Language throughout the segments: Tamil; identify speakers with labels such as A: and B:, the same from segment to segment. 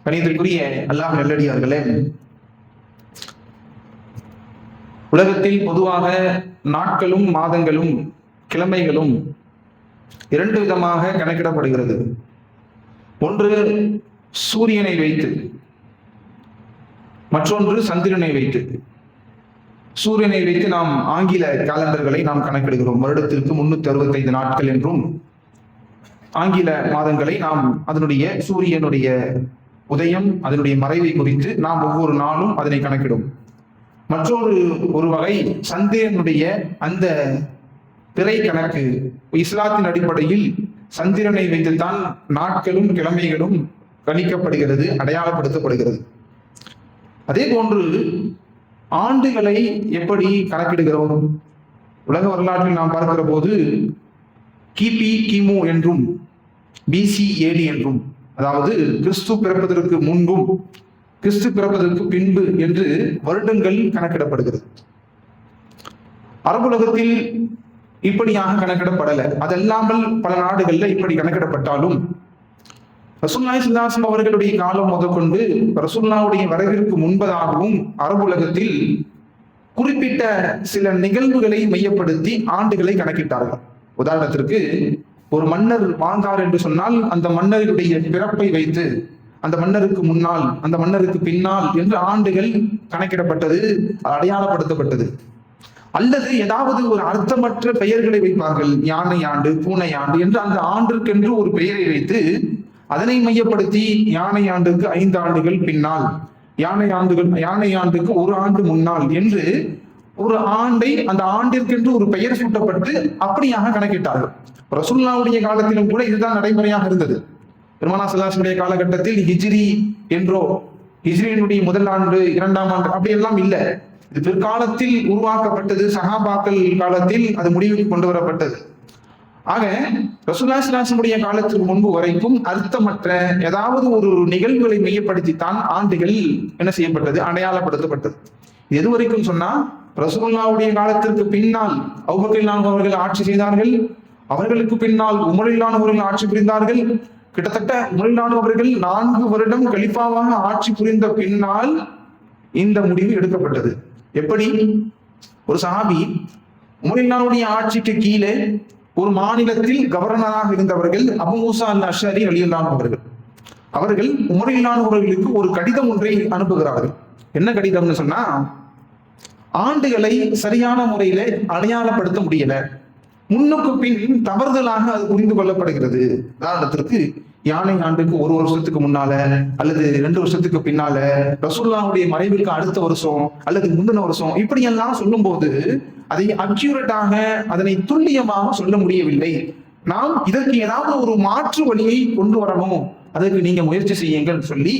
A: கணிதத்திற்குரிய அல்லாஹ் நல்லடியார்களே, உலகத்தில் பொதுவாக நாட்களும் மாதங்களும் கிழமைகளும் இரண்டு விதமாக கணக்கிடப்படுகிறது. ஒன்று சூரியனை வைத்து, மற்றொன்று சந்திரனை வைத்து. சூரியனை வைத்து நாம் ஆங்கில காலண்டர்களை நாம் கணக்கிடுகிறோம். வருடத்திற்கு 365 நாட்கள் என்றும், ஆங்கில மாதங்களை நாம் அதனுடைய சூரியனுடைய உதயம், அதனுடைய மறைவை குறித்து நாம் ஒவ்வொரு நாளும் அதனை கணக்கிடும். ஒரு வகை சந்திரனுடைய அந்த பிறை கணக்கு. இஸ்லாத்தின் அடிப்படையில் சந்திரனை வைத்துத்தான் நாட்களும் கிழமைகளும் கணிக்கப்படுகிறது, அடையாளப்படுத்தப்படுகிறது. அதே போன்று ஆண்டுகளை எப்படி கணக்கிடுகிறோம்? உலக வரலாற்றில் நாம் பார்க்கிற போது கிபி, கிமு என்றும் BC-AD என்றும், அதாவது கிறிஸ்து பிறப்பதற்கு முன்பும் கிறிஸ்து பிறப்பதற்கு பின்பு என்று வருடங்கள் கணக்கிடப்படுகிறது. அரபுலகத்தில் இப்படியாக கணக்கிடப்படலை. அதல்லாமல் பல நாடுகள்ல இப்படி கணக்கிடப்பட்டாலும் ரசூலுல்லாஹி ஸல்லல்லாஹு அலைஹி வஸல்லம் அவர்களுடைய காலம் முதற்கொண்டு ரசூலுல்லாஹ்வுடைய வரவிற்கு முன்பதாகவும் அரபுலகத்தில் குறிப்பிட்ட சில நிகழ்வுகளை மையப்படுத்தி ஆண்டுகளை கணக்கிட்டார்கள். உதாரணத்திற்கு, ஒரு மன்னர் வாழ்ந்தார் என்று சொன்னால் அந்த மன்னருடைய பிறப்பை வைத்து அந்த மன்னருக்கு முன்னால், அந்த மன்னருக்கு பின்னால் என்று ஆண்டுகள் கணக்கிடப்பட்டது, அடையாளப்படுத்தப்பட்டது. அல்லது ஏதாவது ஒரு அர்த்தமற்ற பெயர்களை வைப்பார்கள். யானை ஆண்டு, பூனை ஆண்டு என்று அந்த ஆண்டிற்கென்று ஒரு பெயரை வைத்து அதனை மையப்படுத்தி யானை ஆண்டுக்கு 5 ஆண்டுகள் பின்னால், யானை ஆண்டுக்கு 1 ஆண்டு முன்னால் என்று ஒரு ஆண்டை, அந்த ஆண்டிற்கென்று ஒரு பெயர் சூட்டப்பட்டு அப்படியாக கணக்கிட்டார்கள். ரசூலுல்லாஹ்வுடைய காலத்திலும் கூட இதுதான் நடைமுறையாக இருந்தது. பெருமானார் ஸல்லல்லாஹு அலைஹி வஸல்லம் காலகட்டத்தில் ஹிஜ்ரி என்றோ, ஹிஜ்ரியினுடைய முதல் ஆண்டு, 2ஆம் ஆண்டு அப்படி எல்லாம் இல்லை. இது பிற்காலத்தில் உருவாக்கப்பட்டது. சஹாபாக்கள் காலத்தில் அது முடிவுக்கு கொண்டு வரப்பட்டது. ஆக ரசூலுல்லாஹி ஸல்லல்லாஹு அலைஹி வஸல்லம் காலத்துக்கு முன்பு வரைக்கும் அர்த்தமற்ற ஏதாவது ஒரு நிகழ்வுகளை மையப்படுத்தித்தான் ஆண்டுகள் என்ன செய்யப்பட்டது, அடையாளப்படுத்தப்பட்டது. எது வரைக்கும் சொன்னா, ரசூலுல்லாஹ்வுடைய காலத்திற்கு பின்னால் அபூபக்கர் ரலியல்லாஹு அவர்கள் ஆட்சி செய்தார்கள். அவர்களுக்கு பின்னால் உமர் ரலியல்லாஹு அவர்கள் ஆட்சி புரிந்தார்கள். கிட்டத்தட்ட உமர் ரலியல்லாஹு அவர்கள் 4 வருடம் கலிஃபாவாக ஆட்சி புரிந்த பின்னால் இந்த முடிவு எடுக்கப்பட்டது. எப்படி? ஒரு சஹாபி உமர் ரலியல்லாஹுடைய ஆட்சிக்கு கீழே ஒரு மாநிலத்தில் கவர்னராக இருந்தவர்கள் அபு மூசா அல்-அஷ்அரி ரலியல்லாஹு அவர்கள் உமர் ரலியல்லாஹு அவர்களுக்கு ஒரு கடிதம் ஒன்றை அனுப்புகிறார்கள். என்ன கடிதம்னு சொன்னா, ஆண்டுகளை சரியான முறையில அடையாளப்படுத்த முடியல, முன்னுக்கு பின் தவறுதலாக அது புரிந்து கொள்ளப்படுகிறது. உதாரணத்திற்கு, யானை ஆண்டுக்கு 1 வருஷத்துக்கு முன்னால அல்லது 2 வருஷத்துக்கு பின்னால, ரசூலுல்லாஹ்வுடைய மறைவுக்கு அடுத்த வருஷம் அல்லது முந்தின வருஷம், இப்படியெல்லாம் சொல்லும் போது அதை அக்யூரேட்டாக, அதனை துல்லியமாக சொல்ல முடியவில்லை. நாம் இதற்கு ஏதாவது ஒரு மாற்று வழியை கொண்டு வரணும், அதற்கு நீங்க முயற்சி செய்யுங்கள் சொல்லி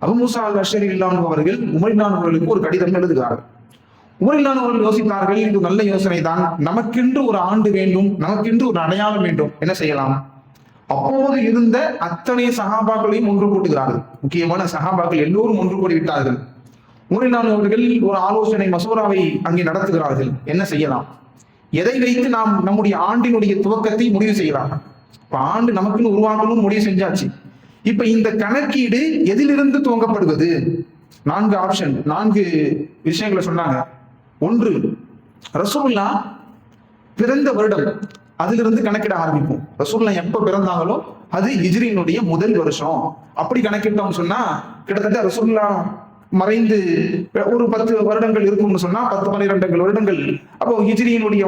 A: அபு மூசா அல்-அஷ்அரி ரலியல்லாஹு அவர்கள் உமர் ரலியல்லாஹு அவர்களுக்கு ஒரு கடிதம் எழுதுகிறார்கள். உமர் ரலியல்லாஹு அவர்கள் யோசித்தார்கள், இது நல்ல யோசனை தான், நமக்கென்று ஒரு ஆண்டு வேண்டும், நமக்கென்று ஒரு அடையாளம் வேண்டும், என்ன செய்யலாம்? அப்போது இருந்த அத்தனை சஹாபாக்களையும் ஒன்று கூட்டுகிறார்கள். முக்கியமான சஹாபாக்கள் எல்லோரும் ஒன்று கூடி விட்டார்கள். உமர் ரலியல்லாஹு அவர்கள் ஒரு ஆலோசனை மசோராவை அங்கே நடத்துகிறார்கள். என்ன செய்யலாம்? எதை வைத்து நாம் நம்முடைய ஆண்டினுடைய துவக்கத்தை முடிவு செய்யலாம்? இப்ப ஆண்டு நமக்குன்னு உருவாக்கணும்னு முடிவு செஞ்சாச்சு. இப்ப இந்த கணக்கீடு எதிலிருந்து துவங்கப்படுவது? 4 ஆப்ஷன், 4 விஷயங்களை சொன்னாங்க. ஒன்று, ரசூலுல்லாஹ் பிறந்த வருடம், அதிலிருந்து கணக்கிட ஆரம்பிப்போம். ரசூலுல்லாஹ் எப்ப பிறந்தாங்களோ அது ஹிஜ்ரியினுடைய முதல் வருஷம். அப்படி கணக்கிட்டோம் சொன்னா, கிட்டத்தட்ட ரசூலுல்லாஹ் மறைந்து ஒரு 10 வருடங்கள் இருக்கும்னு சொன்னா 10-12 வருடங்கள். அப்போ ஹிஜ்ரியினுடைய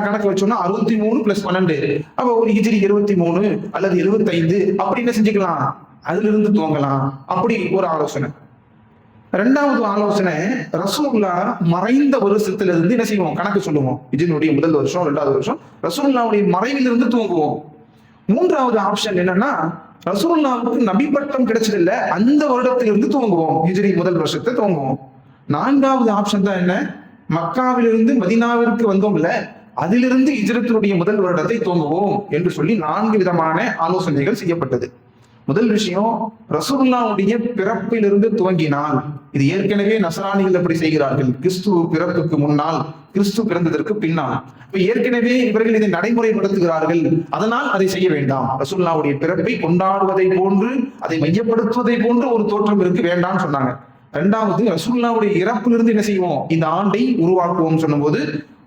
A: கணக்கு வச்சோம்னா 63 + 12, அப்போ ஒரு ஹிஜ்ரி 23 அல்லது 75 அப்படி என்ன செஞ்சுக்கலாம், அதுல இருந்து துவங்கலாம். அப்படி ஒரு ஆலோசனை. 2வது ஆலோசனை, ரசூலுல்லாஹ் மறைந்த வருஷத்திலிருந்து என்ன செய்வோம், கணக்கு சொல்லுவோம். ஹிஜ்ரியினுடைய முதல் வருஷம், 2வது வருஷம், ரசூலுல்லாஹ்வுடைய மறைவிலிருந்து துவங்குவோம். 3வது ஆப்ஷன் என்னன்னா, ரசூலுல்லாஹ்வுக்கு நபி பட்டம் கிடைச்சதில்ல, அந்த வருடத்திலிருந்து துவங்குவோம், ஹிஜ்ரி முதல் வருஷத்தை துவங்குவோம். 4வது ஆப்ஷன் தான் என்ன, மக்காவிலிருந்து மதீனாவிற்கு வந்தோம்ல, அதிலிருந்து ஹிஜ்ரத்தினுடைய முதல் வருடத்தை துவங்குவோம் என்று சொல்லி 4 விதமான ஆலோசனைகள் செய்யப்பட்டது. முதல் விஷயம், ரசூலுல்லாஹ்வுடைய பிறப்பிலிருந்து துவங்கினால், இது ஏற்கனவே நசராணிகள் அப்படி செய்கிறார்கள், கிறிஸ்து பிறப்புக்கு முன்னால், கிறிஸ்து பிறந்ததற்கு பின்னால். இப்ப ஏற்கனவே இவர்கள் இதை நடைமுறைப்படுத்துகிறார்கள், அதனால் அதை செய்ய வேண்டாம். ரசூலுல்லாஹ்வுடைய பிறப்பை கொண்டாடுவதை போன்று, அதை மையப்படுத்துவதை போன்று ஒரு தோற்றம் இருக்கு, வேண்டாம்னு சொன்னாங்க. இரண்டாவது, ரசூலுல்லாஹ்வுடைய இறப்பிலிருந்து என்ன செய்வோம், இந்த ஆண்டை உருவாக்குவோம் சொன்னபோது,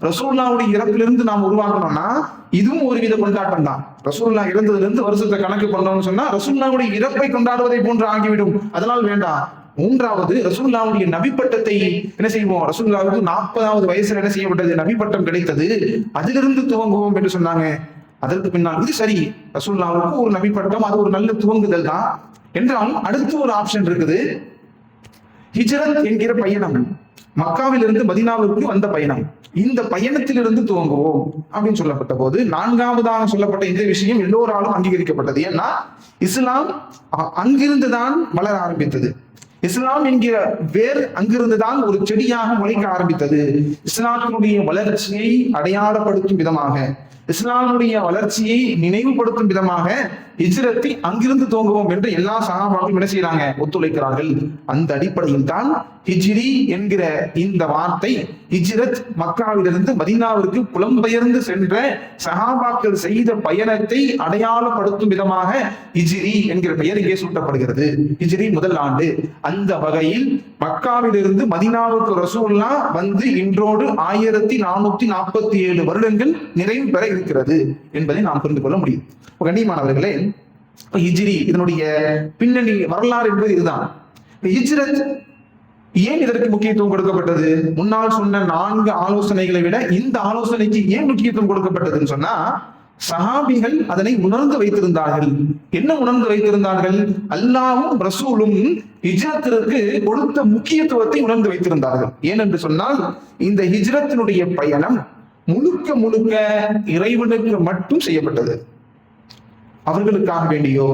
A: ரசூலுல்லாஹ்வுடைய இறப்பிலிருந்து நாம் உருவாக்கணும்னா இதுவும் ஒரு வித கொண்டாட்டம் தான். ரசூலுல்லாஹ் இறந்ததுல இருந்து வருஷத்தை கணக்கு பண்ணோம்னு சொன்னா ரசூலுல்லாஹ்வுடைய இறப்பை கொண்டாடுவதை போன்று ஆகிவிடும், அதனால் வேண்டாம். மூன்றாவது, ரசூலுல்லாஹ்வுடைய நபிப்பட்டத்தை என்ன செய்வோம், ரசூலுல்லாஹ்வுக்கு 40வது வயசுல என்ன செய்யப்பட்டது, நபிப்பட்டம் கிடைத்தது, அதிலிருந்து துவங்குவோம் என்று சொன்னாங்க. அதற்கு பின்னால் இது சரி, ரசூலுல்லாஹ்வுக்கு ஒரு நபிப்பட்டம், அது ஒரு நல்ல துவங்குதல் தான் என்றால், அடுத்து ஒரு ஆப்ஷன் இருக்குது, ஹிஜ்ரத் என்கிற பயணம், மக்காவிலிருந்து மதீனாவிற்கு வந்த பயணம், இந்த பயணத்திலிருந்து துவங்குவோம் அப்படின்னு சொல்லப்பட்ட போது, நான்காவதாக சொல்லப்பட்ட இந்த விஷயம் எல்லோராலும் அங்கீகரிக்கப்பட்டது. ஏன்னா இஸ்லாம் அங்கிருந்துதான் வளர ஆரம்பித்தது. இஸ்லாம் என்கிற வேர் அங்கிருந்துதான் ஒரு செடியாக முளைக்க ஆரம்பித்தது. இஸ்லாத்தினுடைய வளர்ச்சியை அடையாளப்படுத்தும் விதமாக, இஸ்லாமுடைய வளர்ச்சியை நினைவுபடுத்தும் விதமாக ஹிஜ்ரத்தை அங்கிருந்து துவங்குவோம் என்று எல்லா சஹாபாக்களும் என்ன செய்யறாங்க, ஒத்துழைக்கிறார்கள். அந்த அடிப்படையில் தான் ஹிஜ்ரி என்கிற இந்த வார்த்தை, ஹிஜ்ரத் மக்காவிலிருந்து மதீனாவிற்கு புலம்பெயர்ந்து சென்ற சஹாபாக்கள் செய்த பயணத்தை அடையாளப்படுத்தும் விதமாக ஹிஜ்ரி என்கிற பெயர் இங்கே சூட்டப்படுகிறது. ஹிஜ்ரி முதல் ஆண்டு. அந்த வகையில் மக்காவிலிருந்து மதீனாவுக்கு ரசூலுல்லாஹ் வந்து இன்றோடு 1447 வருடங்கள் நிறைவு பெற இருக்கிறது என்பதை நாம் புரிந்து கொள்ள முடியும். கண்ணியமானவர்களே, ஹிஜ்ரி இதனுடைய பின்னணி வரலாறு என்பது இதுதான். ஹிஜ்ரத் ஏன் இதற்கு முக்கியத்துவம் கொடுக்கப்பட்டது? முன்னால் சொன்ன 4 ஆலோசனைகளை விட இந்த ஆலோசனைக்கு ஏன் முக்கியத்துவம் கொடுக்கப்பட்டதுன்னு சொன்னா, சஹாபிகள் அதனை உணர்ந்து வைத்திருந்தார்கள். என்ன உணர்ந்து வைத்திருந்தார்கள்? அல்லாஹ்வும் ரசூலும் ஹிஜ்ரத்திற்கு கொடுத்த முக்கியத்துவத்தை உணர்ந்து வைத்திருந்தார்கள். ஏனென்று சொன்னால், இந்த ஹிஜ்ரத்தினுடைய பயணம் முழுக்க முழுக்க இறைவனுக்கு மட்டும் செய்யப்பட்டது. அவர்களுக்காக வேண்டியோ,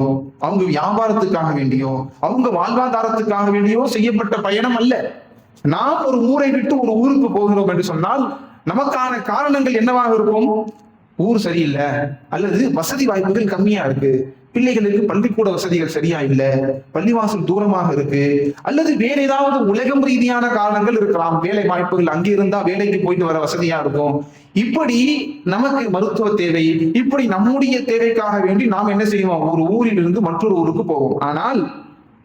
A: அவங்க வியாபாரத்துக்காக வேண்டியோ, அவங்க வாழ்வாதாரத்துக்காக வேண்டியோ செய்யப்பட்ட பயணம் அல்ல. நாம் ஒரு ஊரை விட்டு ஒரு ஊருக்கு போகிறோம் என்று சொன்னால் நமக்கான காரணங்கள் என்னவாக இருக்கும்? ஊர் சரியில்லை, அல்லது வசதி வாய்ப்புகள் கம்மியா இருக்கு, பிள்ளைகளுக்கு பள்ளிக்கூட வசதிகள் சரியா இல்ல, பள்ளிவாசல் தூரமாக இருக்கு, அல்லது வேற ஏதாவது உலகம் ரீதியான காரணங்கள் இருக்கலாம். வேலை வாய்ப்புகள் அங்கே இருந்தா வேலைக்கு போயிட்டு வர வசதியா இருக்கும். இப்படி நமக்கு மருத்துவ தேவை, இப்படி நம்முடைய தேவைக்காக வேண்டி நாம் என்ன செய்வோம், ஒரு ஊரில் இருந்து மற்றொரு ஊருக்கு போவோம். ஆனால்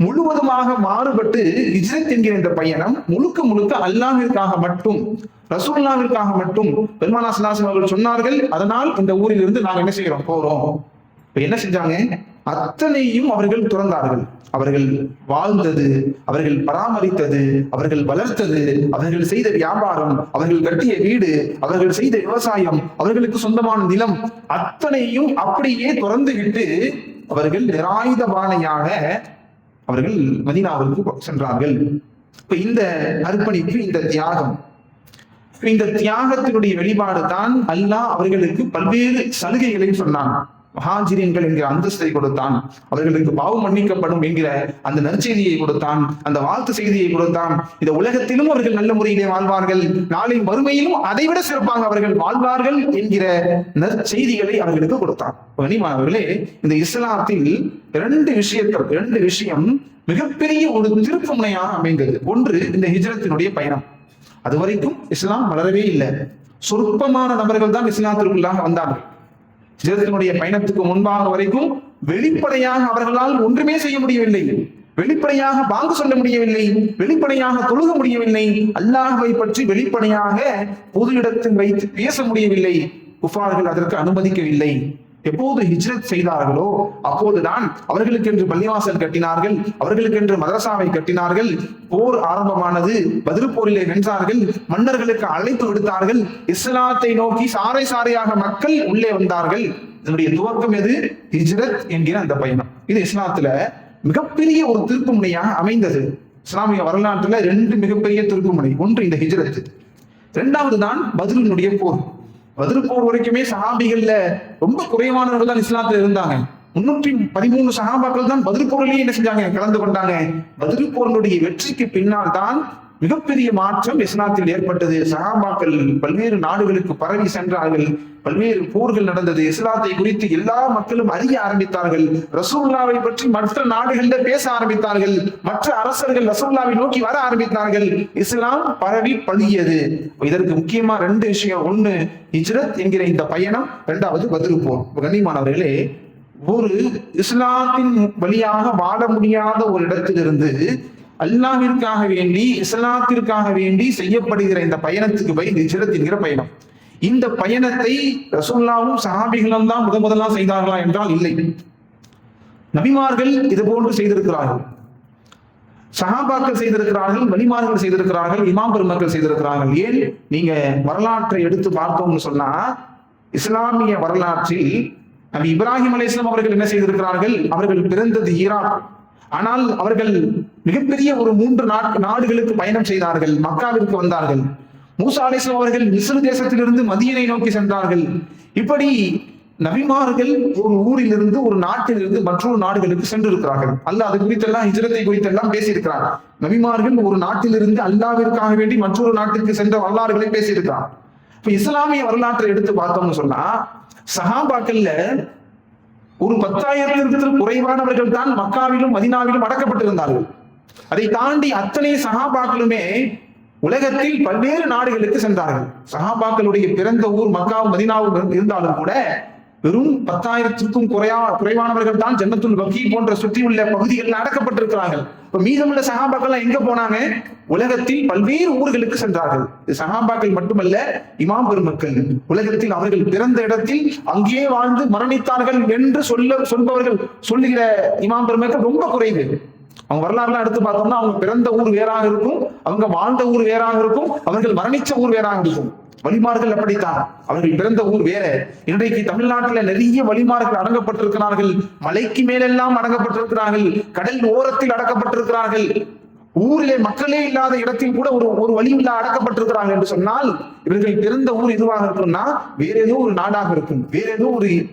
A: முழுவதுமாக மாறுபட்டு ஹிஜ்ரத் என்கிற இந்த பயணம் முழுக்க முழுக்க அல்லாஹ்விற்காக மட்டும், ரசூலுல்லாஹ்விற்காக மட்டும். பெருமானார் ஸல்லல்லாஹு அலைஹி வஸல்லம் சொன்னார்கள், அதனால் இந்த ஊரில் இருந்து நாங்க என்ன செய்யறோம், போறோம். என்ன செஞ்சாங்க? அத்தனையும் அவர்கள் துறந்தார்கள். அவர்கள் வாழ்ந்தது, அவர்கள் பராமரித்தது, அவர்கள் வளர்த்தது, அவர்கள் செய்த வியாபாரம், அவர்கள் கட்டிய வீடு, அவர்கள் செய்த விவசாயம், அவர்களுக்கு சொந்தமான நிலம், அத்தனையும் அப்படியே துறந்து விட்டு அவர்கள் நிராயுதபாணியாக அவர்கள் மதீனாவிற்கு சென்றார்கள். இப்ப இந்த அர்ப்பணிப்பு, இந்த தியாகம், இந்த தியாகத்தினுடைய வெளிப்பாடு தான் அல்லாஹ் அவர்களுக்கு பல்வேறு சலுகைகளை சொன்னான். மஹாஜிரீன்கள் என்கிற அந்தஸ்தை கொடுத்தான், அவர்களுக்கு பாவம் மன்னிக்கப்படும் என்கிற அந்த நற்செய்தியை கொடுத்தான், அந்த வாழ்த்து செய்தியை கொடுத்தான். இந்த உலகத்திலும் அவர்கள் நல்ல முறையிலே வாழ்வார்கள், நாளை மறுமையிலும் அதைவிட சிறப்பாக அவர்கள் வாழ்வார்கள் என்கிற நற்செய்திகளை அவர்களுக்கு கொடுத்தான். கனிமானவர்களே, இந்த இஸ்லாத்தில் ரெண்டு விஷயம் மிகப்பெரிய ஒரு திருப்பு முனையாக அமைந்தது. ஒன்று, இந்த ஹிஜ்ரத்தினுடைய பயணம். அது வரைக்கும் இஸ்லாம் வளரவே இல்லை. சொற்பமான நபர்கள் தான் இஸ்லாத்திற்குள்ளாக வந்தார்கள். ஹிஜ்ரத்தினுடைய பயணத்துக்கு முன்பாக வரைக்கும் வெளிப்படையாக அவர்களால் ஒன்றுமே செய்ய முடியவில்லை, வெளிப்படையாக பாங்கு சொல்ல முடியவில்லை, வெளிப்படையாக தொழுக முடியவில்லை, அல்லாஹ்வை பற்றி வெளிப்படையாக பொது இடத்தில் வைத்து பேச முடியவில்லை. குஃபார்கள் அதற்கு அனுமதிக்கவில்லை. எப்போது ஹிஜ்ரத் செய்தார்களோ அப்போதுதான் அவர்களுக்கென்று பள்ளிவாசல் கட்டினார்கள், அவர்களுக்கென்று மதரசாவை கட்டினார்கள். போர் ஆரம்பமானது, பத்ர் போரிலே வென்றார்கள், மன்னர்களுக்கு அழைப்பு விடுத்தார்கள், இஸ்லாத்தை நோக்கி சாறை சாறையாக மக்கள் உள்ளே வந்தார்கள். இதனுடைய துவக்கம் எது? ஹிஜ்ரத் என்கிற அந்த பயணம். இது இஸ்லாத்துல மிகப்பெரிய ஒரு திருப்பு முனையாக அமைந்தது. இஸ்லாமிய வரலாற்றுல 2 மிகப்பெரிய திருப்பு முனை. ஒன்று இந்த ஹிஜ்ரத், 2வது தான் பத்ரினுடைய போர். பத்ர் போர் வரைக்குமே சஹாபிகள்ல ரொம்ப குறைவானவர்கள் தான் இஸ்லாத்துல இருந்தாங்க. 313 சஹாபாக்கள் தான் பத்ர் போரிலேயே என்ன செஞ்சாங்க, கலந்து கொண்டாங்க. பத்ர் போரினுடைய வெற்றிக்கு பின்னால் தான் மிகப்பெரிய மாற்றம் இஸ்லாத்தில் ஏற்பட்டது. சஹாபாக்கள் பல்வேறு நாடுகளுக்கு பரவி சென்றார்கள், பல்வேறு போர்கள் நடந்தது. இஸ்லாத்தை குறித்து எல்லா மக்களும் அறிய ஆரம்பித்தார்கள். ரசூலுல்லாவை பற்றி மற்ற நாடுகள்ல பேச ஆரம்பித்தார்கள். மற்ற அரசர்கள் ரசூலுல்லாவை நோக்கி வர ஆரம்பித்தார்கள். இஸ்லாம் பரவி பழியது. இதற்கு முக்கியமா ரெண்டு விஷயம். ஒண்ணு ஹிஜ்ரத் என்கிற இந்த பயணம், இரண்டாவது பத்ர் போர். கண்ணியமானவர்களே, ஒரு இஸ்லாத்தின் வழியாக வாழ முடியாத ஒரு இடத்திலிருந்து அல்லாஹ்விற்காக வேண்டி, இஸ்லாத்திற்காக வேண்டி செய்யப்படுகிற இந்த பயணத்துக்கு போய் ஹிஜ்ரத் என்கிற பயணம். இந்த பயணத்தை ரசூலுல்லாஹ்வும் சஹாபிகளும் தான் முதலா செய்தார்களா என்றால் இல்லை. நபிமார்கள் இது போன்று செய்திருக்கிறார்கள், சஹாபாக்கள் செய்திருக்கிறார்கள், வலிமார்கள் செய்திருக்கிறார்கள், இமாம் பெருமக்கள் செய்திருக்கிறார்கள். ஏன் நீங்க வரலாற்றை எடுத்து பார்த்தோம்னு சொன்னா, இஸ்லாமிய வரலாற்றில் நபி இப்ராஹிம் அலைஹிஸ்ஸலாம் அவர்கள் என்ன செய்திருக்கிறார்கள்? அவர்கள் பிறந்தது ஈராக். ஆனால் அவர்கள் மிகப்பெரிய ஒரு 3 நாடுகளுக்கு பயணம் செய்தார்கள், மக்காவிற்கு வந்தார்கள். மூசா அலைஹிஸ்ஸலாம் அவர்கள் மிஸ்ர் தேசத்திலிருந்து மதீனை நோக்கி சென்றார்கள். இப்படி நபிமார்கள் ஒரு ஊரிலிருந்து, ஒரு நாட்டிலிருந்து மற்றொரு நாடுகளுக்கு சென்றிருக்கிறார்கள். அல்லாஹ் அது குறித்தெல்லாம், ஹிஜ்ரத்தை குறித்தெல்லாம் பேசியிருக்கிறார். நபிமார்கள் ஒரு நாட்டிலிருந்து அல்லாஹ்விற்காக வேண்டி மற்றொரு நாட்டிற்கு சென்ற வரலாறுகளை பேசியிருக்கிறார். இப்ப இஸ்லாமிய வரலாற்றை எடுத்து பார்த்தோம்னு சொன்னா, சஹாபாக்கள்ல ஒரு 10,000 குறைவானவர்கள் தான் மக்காவிலும் மதீனாவிலும் அடக்கப்பட்டிருந்தார்கள். அதை தாண்டி அத்தனை சஹாபாக்களுமே உலகத்தில் பல்வேறு நாடுகளுக்கு சென்றார்கள். சஹாபாக்களுடைய பிறந்த ஊர் மக்காவும் மதீனாவும் இருந்தாலும் கூட வெறும் 10,000 குறைவானவர்கள் தான் ஜன்னத்துல் பக்கீ போன்ற சுற்றியுள்ள பகுதிகளில் அடக்கப்பட்டிருக்கிறார்கள். இப்ப மீதமுள்ள சஹாபாக்கள் எங்க போனாங்க? உலகத்தில் பல்வேறு ஊர்களுக்கு சென்றார்கள். சஹாபாக்கள் மட்டுமல்ல, இமாம் பெருமக்கள் உலகத்தில் அவர்கள் பிறந்த இடத்தில் அங்கே வாழ்ந்து மரணித்தார்கள் என்று சொல்பவர்கள், சொல்லுகிற இமாம் பெருமக்கள் ரொம்ப குறைவு. அவங்க வரலாறுலாம் எடுத்து பார்த்தோம்னா, அவங்க பிறந்த ஊர் வேறாக இருக்கும், அவங்க வாழ்ந்த ஊர் வேறாக இருக்கும், அவர்கள் மரணிச்ச ஊர் வேறாக இருக்கும். வலிமார்கள் அப்படித்தான், அவர்கள் பிறந்த ஊர் வேற. இன்றைக்கு தமிழ்நாட்டில் நிறைய வலிமார்கள் அடங்கப்பட்டிருக்கிறார்கள். மலைக்கு மேலெல்லாம் அடங்கப்பட்டிருக்கிறார்கள், கடல் ஓரத்தில் அடக்கப்பட்டிருக்கிறார்கள், ஊரிலே மக்களே இல்லாத இடத்தில் கூட ஒரு வலியுள்ளா அடக்கப்பட்டிருக்கிறாங்க என்று சொன்னால், இவர்கள் பிறந்த ஊர் எதுவாக இருக்கும்னா வேற ஏதோ ஒரு நாடாக இருக்கும், வேற ஏதோ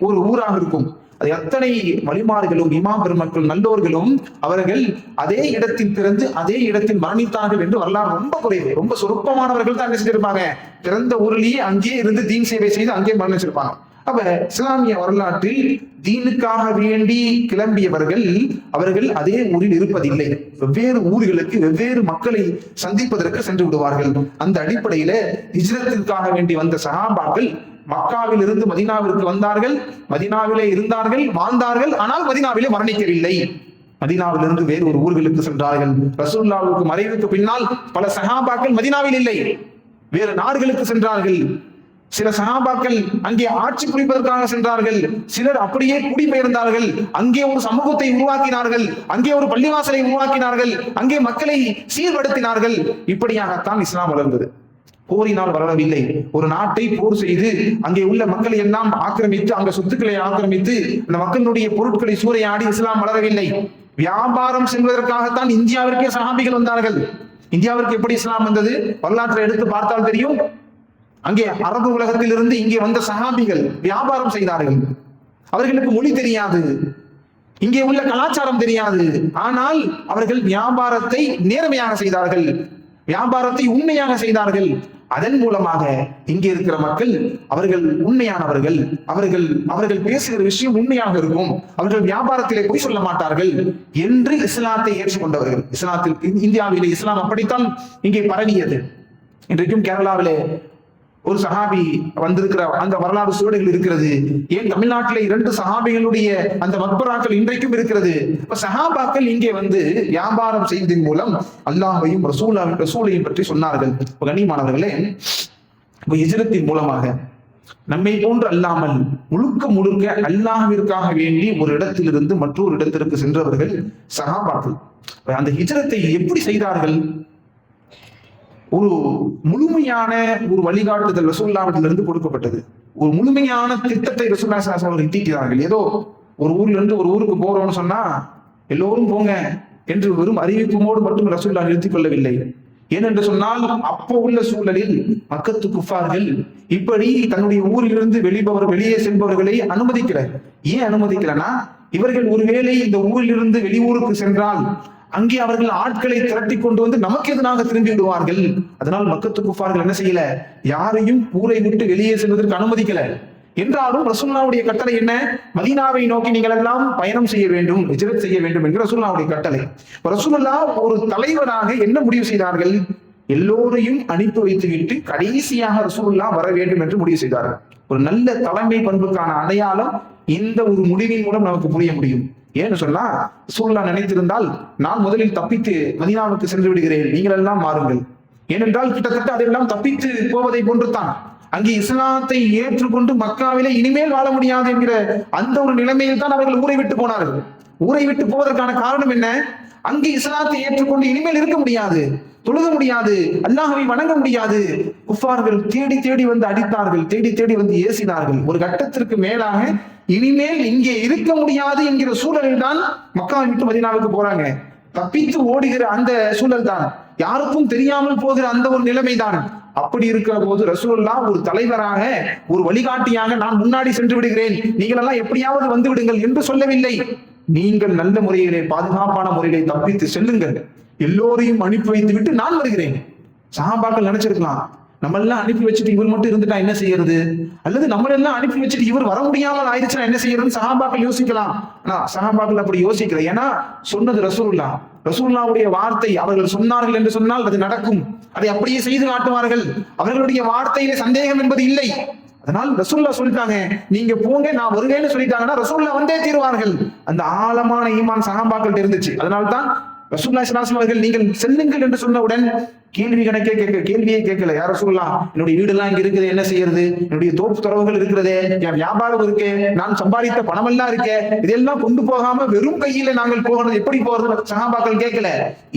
A: ஒரு ஊராக இருக்கும். அது எத்தனை வலிமார்களும் இமாம் பெருமக்கள் நல்லோர்களும் அவர்கள் அதே இடத்தில் பிறந்து அதே இடத்தில் மரணித்தார்கள் என்று வரலாறு ரொம்ப குறைவு. ரொம்ப சொற்பமானவர்கள் தான் என்ன செஞ்சிருப்பாங்க? பிறந்த ஊரிலேயே அங்கே இருந்து தீன் சேவை செய்து அங்கே மரணிச்சிருப்பாங்க. அப்ப இஸ்லாமிய வரலாற்றில் தீனுக்காக வேண்டி கிளம்பியவர்கள் அவர்கள் அதே ஊரில் இருப்பதில்லை. வெவ்வேறு ஊர்களுக்கு வெவ்வேறு மக்களை சந்திப்பதற்கு சென்று விடுவார்கள். அந்த அடிப்படையில ஹிஜ்ரத்திற்காக வேண்டி வந்த சஹாபாக்கள் மக்காவில் இருந்து மதீனாவிற்கு வந்தார்கள், மதீனாவிலே இருந்தார்கள், வாழ்ந்தார்கள். ஆனால் மதீனாவிலே மரணிக்கவில்லை. மதீனாவிலிருந்து வேறு ஒரு ஊர்களுக்கு சென்றார்கள். ரசூலுல்லாஹ்வுக்கு மறைவுக்கு பின்னால் பல சஹாபாக்கள் மதீனாவில் இல்லை, வேறு நாடுகளுக்கு சென்றார்கள். சில சஹாபாக்கள் அங்கே ஆட்சி புரிப்பதற்காக சென்றார்கள், சிலர் அப்படியே குடிபெயர்ந்தார்கள், அங்கே ஒரு சமூகத்தை உருவாக்கினார்கள், அங்கே ஒரு பள்ளிவாசலை உருவாக்கினார்கள், அங்கே மக்களை சீர்படுத்தினார்கள். இப்படியாகத்தான் இஸ்லாம் வளர்ந்தது. போரினால் வளரவில்லை. ஒரு நாட்டை போர் செய்து அங்கே உள்ள மக்களை எல்லாம் ஆக்கிரமித்து, அங்க சொத்துக்களை ஆக்கிரமித்து அந்த மக்களுடைய பொருட்களை சூறையாடி இஸ்லாம் வளரவில்லை. வியாபாரம் செல்வதற்காகத்தான் இந்தியாவிற்கே சஹாபிகள் வந்தார்கள். இந்தியாவிற்கு எப்படி இஸ்லாம் வந்தது? வரலாற்றை எடுத்து பார்த்தால் தெரியும். அங்கே அரபு உலகத்தில் இருந்து இங்கே வந்த சஹாபிகள் வியாபாரம் செய்தார்கள். அவர்களுக்கு மொழி தெரியாது, இங்கே உள்ள கலாச்சாரம் தெரியாது. ஆனால் அவர்கள் வியாபாரத்தை நேர்மையாக செய்தார்கள், வியாபாரத்தை உண்மையாக செய்தார்கள். அதன் மூலமாக இங்கே இருக்கிற மக்கள் அவர்கள் உண்மையானவர்கள், அவர்கள் பேசுகிற விஷயம் உண்மையாக இருக்கும், அவர்கள் வியாபாரத்திலே போய் சொல்ல மாட்டார்கள் என்று இஸ்லாத்தை ஏற்றுக்கொண்டவர்கள். இஸ்லாத்தில் இந்தியாவிலே இஸ்லாம் அப்படித்தான் இங்கே பரவியது. இன்றைக்கும் கேரளாவிலே ஒரு சஹாபி வந்திருக்கிற அந்த வரலாறு சுவடுகள் இருக்கிறது. ஏன் தமிழ்நாட்டிலே 2 சஹாபிகளுடைய அந்த மக்பராக்கள் இன்றைக்கும் இருக்கிறது. இப்ப சஹாபாக்கள் இங்கே வந்து வியாபாரம் செய்வதன் மூலம் அல்லாஹ்வையும் ரசூலையும் பற்றி சொன்னார்கள். கண்ணியமானவர்களே, இப்ப ஹிஜ்ரத்தின் மூலமாக நம்மை போன்று அல்லாமல் முழுக்க அல்லாஹ்விற்காக வேண்டி ஒரு இடத்திலிருந்து மற்றொரு இடத்திற்கு சென்றவர்கள் சஹாபாக்கள். அந்த ஹிஜ்ரத்தை எப்படி செய்தார்கள்? ஒரு முழுமையான ஒரு வழிகாட்டுதல் ரசூலுல்லாஹ்விடமிருந்து கொடுக்கப்பட்டது. ஒரு முழுமையான திட்டத்தை ரசூலுல்லாஹி ஸல்லல்லாஹு அலைஹி வஸல்லம் அவர்கள் தீட்டினார்கள். ஏதோ ஒரு ஊர்ல இருந்து ஒரு ஊருக்கு போறோம்னு சொன்னா எல்லோரும் போங்க என்று வெறும் அறிவிப்புமோடு மட்டும் ரசூலுல்லாஹ் நிறுத்திக் கொள்ளவில்லை. ஏனென்று சொன்னால், அப்போ உள்ள சூழலில் மக்கத்து குஃபார்கள் இப்படி தன்னுடைய ஊரிலிருந்து வெளியே செல்பவர்களை அனுமதிக்கல. ஏன் அனுமதிக்கலன்னா, இவர்கள் ஒருவேளை இந்த ஊரிலிருந்து வெளியூருக்கு சென்றால் அங்கே அவர்கள் ஆட்களை திரட்டி கொண்டு வந்து நமக்கு எதிராக திரும்பி விடுவார்கள். அதனால் மக்கத்து குஃபார்கள் என்ன செய்யல, யாரையும் ஊரை விட்டு வெளியே செல்வதற்கு அனுமதிக்கல. என்றாலும் ரசூலுல்லாஹ்வுடைய கட்டளை என்ன, மதீனாவை நோக்கி நீங்கள் எல்லாம் பயணம் செய்ய வேண்டும், ஹிஜ்ரத் செய்ய வேண்டும் என்கிற ரசூலுல்லாஹ்வுடைய கட்டளை. ரசூலுல்லாஹ் ஒரு தலைவராக என்ன முடிவு செய்தார்கள், எல்லோரையும் அனுப்பி வைத்துவிட்டு கடைசியாக ரசூலுல்லாஹ் வர வேண்டும் என்று முடிவு செய்தார்கள். ஒரு நல்ல தலைமை பண்புக்கான அடையாளம் இந்த ஒரு முடிவின் மூலம் நமக்கு புரிய முடியும். ஏன்னு சொன்னா, ரசூலுல்லாஹ் நினைத்திருந்தால் நான் முதலில் தப்பித்து மதீனாவுக்கு சென்று விடுகிறேன், நீங்கள் எல்லாம் மாறுங்கள். ஏனென்றால் கிட்டத்தட்ட அதெல்லாம் தப்பித்து போவதை போன்றுதான். அங்கே இஸ்லாத்தை ஏற்றுக்கொண்டு மக்காவிலே இனிமேல் வாழ முடியாது என்கிற அந்த ஒரு நிலைமையில் தான் அவர்கள் ஊரை விட்டு போனார்கள். ஊரை விட்டு போவதற்கான காரணம் என்ன, அங்கே இஸ்லாத்தை ஏற்றுக்கொண்டு இனிமேல் இருக்க முடியாது, தொழுக முடியாது, அல்லாஹ்வை வணங்க முடியாது. குஃபார்கள் தேடி தேடி வந்து அடித்தார்கள், தேடி தேடி வந்து ஏசினார்கள். ஒரு கட்டத்திற்கு மேலாக இனிமேல் இங்கே இருக்க முடியாது என்கிற சூழலில் தான் மக்காவை விட்டு மதீனாவுக்கு போறாங்க. தப்பித்து ஓடுகிற அந்த சூழல் தான், யாருக்கும் தெரியாமல் போகிற அந்த ஒரு நிலைமை தான். அப்படி இருக்கிற போது ரசூலுல்லாஹ் ஒரு தலைவராக, ஒரு வழிகாட்டியாக நான் முன்னாடி சென்று விடுகிறேன், நீங்கள் எல்லாம் எப்படியாவது வந்து விடுங்கள் என்று சொல்லவில்லை. நீங்கள் நல்ல முறையிலே, பாதுகாப்பான முறையிலே தப்பித்து செல்லுங்கள், எல்லோரையும் அனுப்பி வைத்து விட்டு நான் வருகிறேன். சஹாபாக்கள் நினைச்சிருக்கலாம், நம்ம எல்லாம் அனுப்பி வச்சுட்டு இவர் மட்டும் இருந்துட்டா என்ன செய்யறது, அல்லது நம்ம எல்லாம் அனுப்பி வச்சுட்டு இவர் வர முடியாமல் ஆயிடுச்சுன்னா என்ன செய்யறதுன்னு சஹாபாக்கள் யோசிக்கலாம். ஆனா சஹாபாக்கள் அப்படி யோசிக்கல. ஏன்னா சொன்னது ரசூலுல்லாஹ். ரசூலுல்லாஹ்வுடைய வார்த்தை அவர்கள் சொன்னார்கள் என்று சொன்னால் அது நடக்கும், அதை அப்படியே செய்து காட்டுவார்கள். அவர்களுடைய வார்த்தையிலே சந்தேகம் என்பது இல்லை. அதனால் ரசூலுல்லாஹ் சொல்லிட்டாங்க, நீங்க போங்க நான் வருவேன்னு சொல்லிட்டாங்கன்னா ரசூலுல்லாஹ் வந்தே தீருவார்கள். அந்த ஆழமான ஈமான் சஹாபாக்கள் இருந்துச்சு. அதனால்தான் ரசூலுல்லாஹி ஸல்லல்லாஹு அலைஹி வஸல்லம் அவர்கள் நீங்கள் செல்லுங்கள் என்று சொன்னவுடன் கேள்வியை கேட்கல. யார் ரசூலுல்லாஹ், என்னுடைய வீடெல்லாம் இங்க இருக்குது, என்ன செய்யறது, என்னுடைய தோப்பு துறவுகள் இருக்கிறதே, என் வியாபாரம் இருக்கு, நான் சம்பாதித்த பணம் எல்லாம் இருக்கே, இதெல்லாம் கொண்டு போகாம வெறும் கையில நாங்கள் போகிறது, எப்படி போறது சஹாபாக்கள் கேட்கல.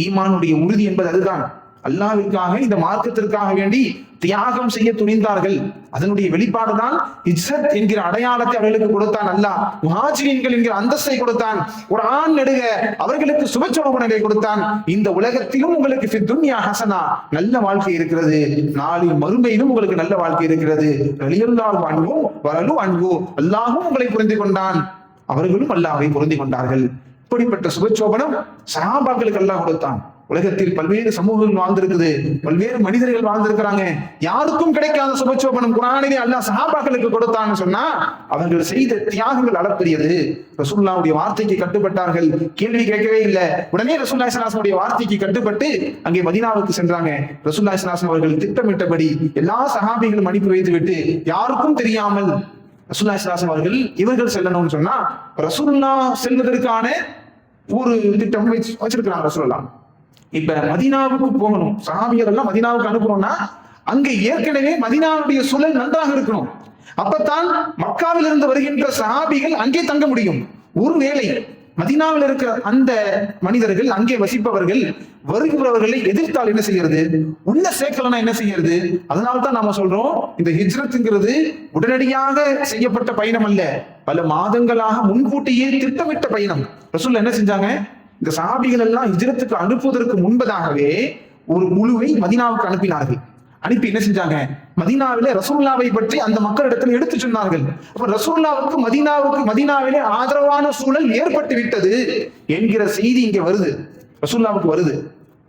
A: ஈமானுடைய உறுதி என்பது அதுதான். அல்லாஹ்விற்காக, இந்த மார்க்கத்திற்காக வேண்டி தியாகம் செய்ய துணிந்தார்கள். அதனுடைய வெளிப்பாடுதான் இஸ்ஸத் என்கிற அடையாளத்தை அவர்களுக்கு கொடுத்தான் அல்லாஹ். முஹாஜிரீன்கள் என்கிற அந்தஸ்தை கொடுத்தான். குர்ஆன் நெடுக அவர்களுக்கு சுபச்சோபனையை கொடுத்தான். இந்த உலகத்திலும் உங்களுக்கு ஃபித் துன்யா ஹஸனா, நல்ல வாழ்க்கை இருக்கிறது, நாளை மறுமையிலும் உங்களுக்கு நல்ல வாழ்க்கை இருக்கிறது. ரலியல்லாஹு அன்ஹு வரலு அன்ஹு, அல்லாஹ்வும் உங்களை புரிந்து கொண்டான், அவர்களும் அல்லாஹ்வை புரிந்து கொண்டார்கள். இப்படிப்பட்ட சுபச்சோபனம் சஹாபாக்களுக்கு அல்லாஹ் கொடுத்தான். உலகத்தில் பல்வேறு சமூகங்கள் வாழ்ந்திருக்குது, பல்வேறு மனிதர்கள் வாழ்ந்திருக்கிறாங்க, யாருக்கும் கிடைக்காத சுபச்சோபனம் குர்ஆனிலே அல்லாஹ் சஹாபாக்களுக்கு கொடுத்தான்னு சொன்னா அவர்கள் செய்த தியாகங்கள் அளப்பரியது. ரசூலுல்லாஹ்வுடைய வார்த்தைக்கு கட்டுப்பட்டார்கள், கேள்வி கேட்கவே இல்லை. உடனே ரசூலுல்லாஹி ஸல்லல்லாஹு அலைஹி வஸல்லம் வார்த்தைக்கு கட்டுப்பட்டு அங்கே மதீனாவுக்கு சென்றாங்க. ரசூலுல்லாஹி ஸல்லல்லாஹு அலைஹி வஸல்லம் அவர்கள் திட்டமிட்டபடி எல்லா சஹாபிகளும் அனுப்பி வைத்து விட்டு யாருக்கும் தெரியாமல் ரசூலுல்லாஹி ஸல்லல்லாஹு அலைஹி வஸல்லம் அவர்கள் இவர்கள் செல்லணும்னு சொன்னா ரசூலுல்லாஹ் செல்வதற்கான ஒரு திட்டம் வச்சிருக்கிறாங்க ரசூலுல்லாஹ். இப்ப மதீனாவுக்கு போகணும், சஹாபிகள் எல்லாம் மதீனாவுக்கு அனுப்பணும்னா அங்க ஏற்கனவே மதீனாவுடைய சூழல் நன்றாக இருக்கணும். அப்பத்தான் மக்காவில் இருந்து வருகின்ற சஹாபிகள் அங்கே தங்க முடியும். ஒருவேளை மதீனாவில் இருக்கிற அந்த மனிதர்கள், அங்கே வசிப்பவர்கள் வருகிறவர்களை எதிர்த்தால் என்ன செய்யறது, உள்ள சேர்க்கலன்னா என்ன செய்யறது? அதனால்தான் நாம சொல்றோம், இந்த ஹிஜ்ரத்ங்கிறது உடனடியாக செய்யப்பட்ட பயணம் அல்ல, பல மாதங்களாக முன்கூட்டியே திட்டமிட்ட பயணம். ரசூலுல்லாஹ் என்ன செஞ்சாங்க, இந்த சஹாபிகள் எல்லாம் ஹிஜ்ரத்துக்கு அனுப்புவதற்கு முன்பதாகவே ஒரு குழுவை மதீனாவுக்கு அனுப்பினார்கள். அனுப்பி என்ன செஞ்சாங்க, மதீனாவிலே ரசூலுல்லாவை பற்றி அந்த மக்களிடத்தில் எடுத்து சொன்னார்கள். அப்ப ரசூலுல்லாவுக்கு மதீனாவிலே ஆதரவான சூழல் ஏற்பட்டு விட்டது என்கிற செய்தி இங்க வருது, ரசூலுல்லாவுக்கு வருது.